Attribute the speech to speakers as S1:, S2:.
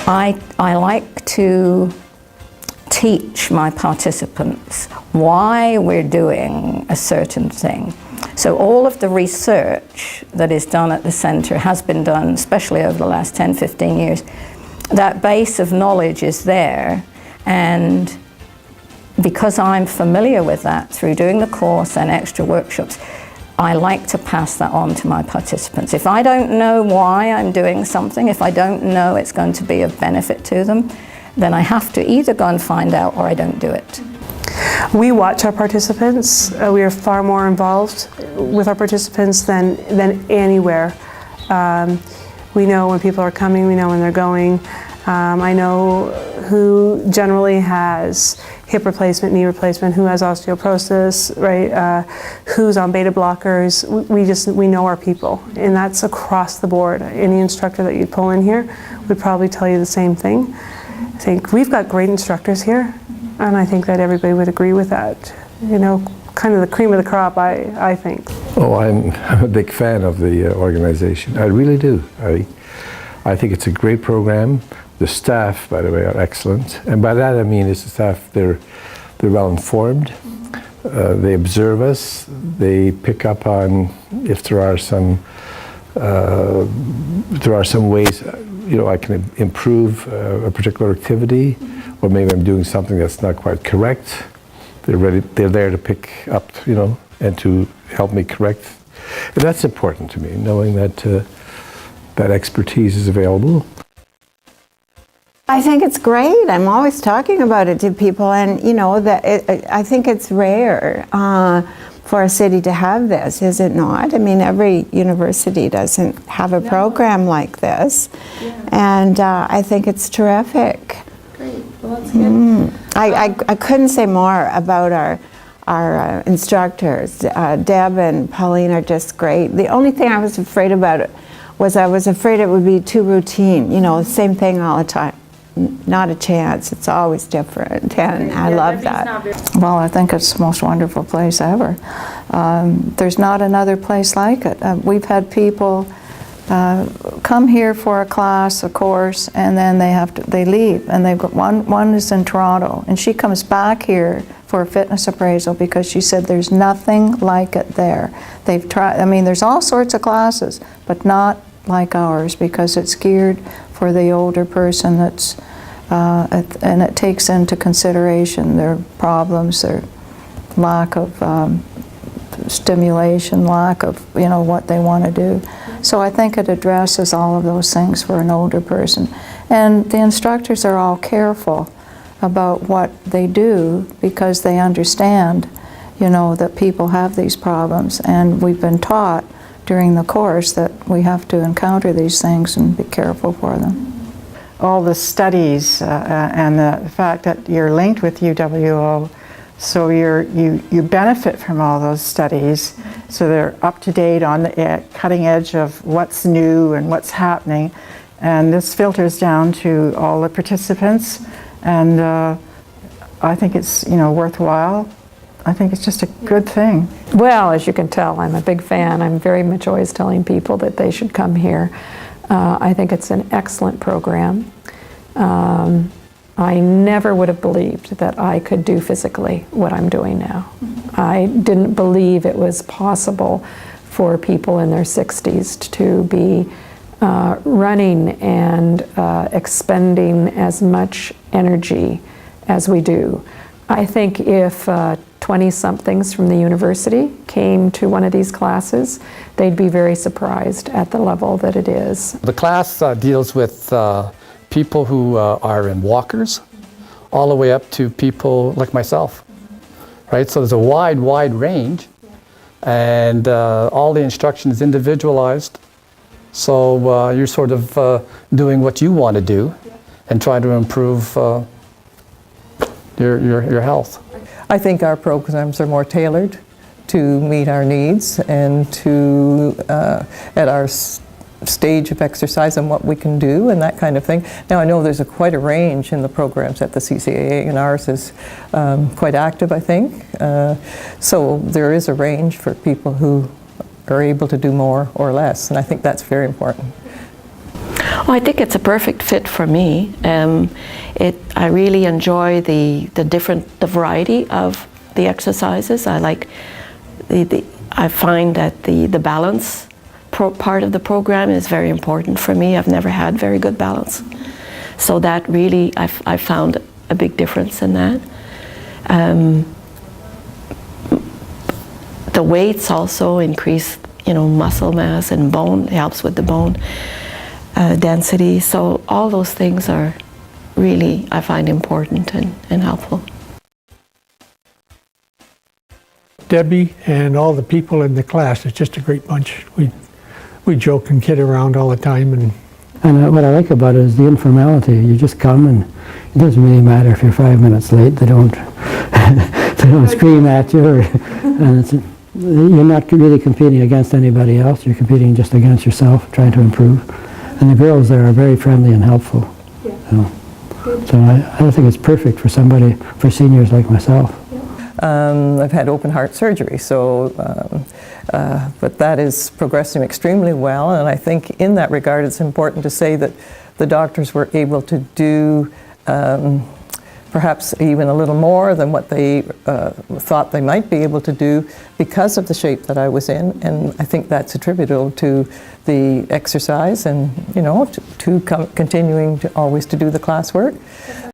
S1: I like to teach my participants why we're doing a certain thing. So all of the research that is done at the center has been done, especially over the last 10, 15 years. That base of knowledge is there, and because I'm familiar with that through doing the course and extra workshops, I like to pass that on to my participants. If I don't know why I'm doing something, if I don't know it's going to be of benefit to them, then I have to either go and find out or I don't do it.
S2: We watch our participants. We are far more involved with our participants than anywhere. We know when people are coming, we know when they're going. I know who generally has hip replacement, knee replacement, who has osteoporosis, right? Who's on beta blockers. We know our people, and that's across the board. Any instructor that you pull in here would probably tell you the same thing. I think we've got great instructors here, and I think that everybody would agree with that. You know, kind of the cream of the crop, I think.
S3: Oh, I'm a big fan of the organization. I really do. I think it's a great program. The staff, by the way, are excellent, and by that I mean it's the staff. They're well informed. They observe us. They pick up on if there are some ways, you know, I can improve a particular activity, or maybe I'm doing something that's not quite correct. They're there to pick up, you know, and to help me correct. And that's important to me, knowing that that expertise is available.
S4: I think it's great. I'm always talking about it to people, and you know that I think it's rare for a city to have this, is it not? I mean, every university doesn't have a program like this, and I think it's terrific.
S5: Great. Well, that's good.
S4: I couldn't say more about our instructors. Deb and Pauline are just great. The only thing I was afraid about was I was afraid it would be too routine. You know, the same thing all the time. Not a chance. It's always different, and I love that.
S6: Well, I think it's the most wonderful place ever. There's not another place like it. We've had people come here for a class, a course, and then they leave, and they've got one is in Toronto, and she comes back here for a fitness appraisal because she said there's nothing like it there. They've tried. I mean, there's all sorts of classes, but not like ours, because it's geared for the older person that's and it takes into consideration their problems, their lack of stimulation, lack of, you know, what they want to do. So I think it addresses all of those things for an older person. And the instructors are all careful about what they do because they understand, you know, that people have these problems, and we've been taught during the course that we have to encounter these things and be careful for them.
S7: All the studies and the fact that you're linked with UWO, so you benefit from all those studies, so they're up to date on the cutting edge of what's new and what's happening, and this filters down to all the participants, and I think it's, you know, worthwhile. I think it's just a good thing.
S5: Well, as you can tell, I'm a big fan. I'm very much always telling people that they should come here. I think it's an excellent program. I never would have believed that I could do physically what I'm doing now. I didn't believe it was possible for people in their 60s to be running and expending as much energy as we do. I think if 20-somethings from the university came to one of these classes, they'd be very surprised at the level that it is.
S8: The class deals with people who are in walkers, all the way up to people like myself, right? So there's a wide range, and all the instruction is individualized. So you're sort of doing what you want to do and trying to improve your health.
S9: I think our programs are more tailored to meet our needs and to at our stage of exercise and what we can do and that kind of thing. Now I know there's quite a range in the programs at the CCAA, and ours is quite active, I think. So there is a range for people who are able to do more or less, and I think that's very important.
S10: Oh, I think it's a perfect fit for me. I really enjoy the variety of the exercises. I like I find that the balance part of the program is very important for me. I've never had very good balance, so that really I found a big difference in that. The weights also increase, muscle mass and bone. It helps with the bone density. So all those things are really, I find, important and helpful.
S11: Debbie and all the people in the class, it's just a great bunch. We joke and kid around all the time.
S12: And what I like about it is the informality. You just come, and it doesn't really matter if you're 5 minutes late. They don't they don't scream at you, and you're not really competing against anybody else. You're competing just against yourself, trying to improve. And the girls there are very friendly and helpful. Yeah. So I think it's perfect for seniors like myself.
S9: I've had open heart surgery, but that is progressing extremely well, and I think in that regard it's important to say that the doctors were able to do perhaps even a little more than what they thought they might be able to do because of the shape that I was in, and I think that's attributable to the exercise and, to continuing to always to do the classwork.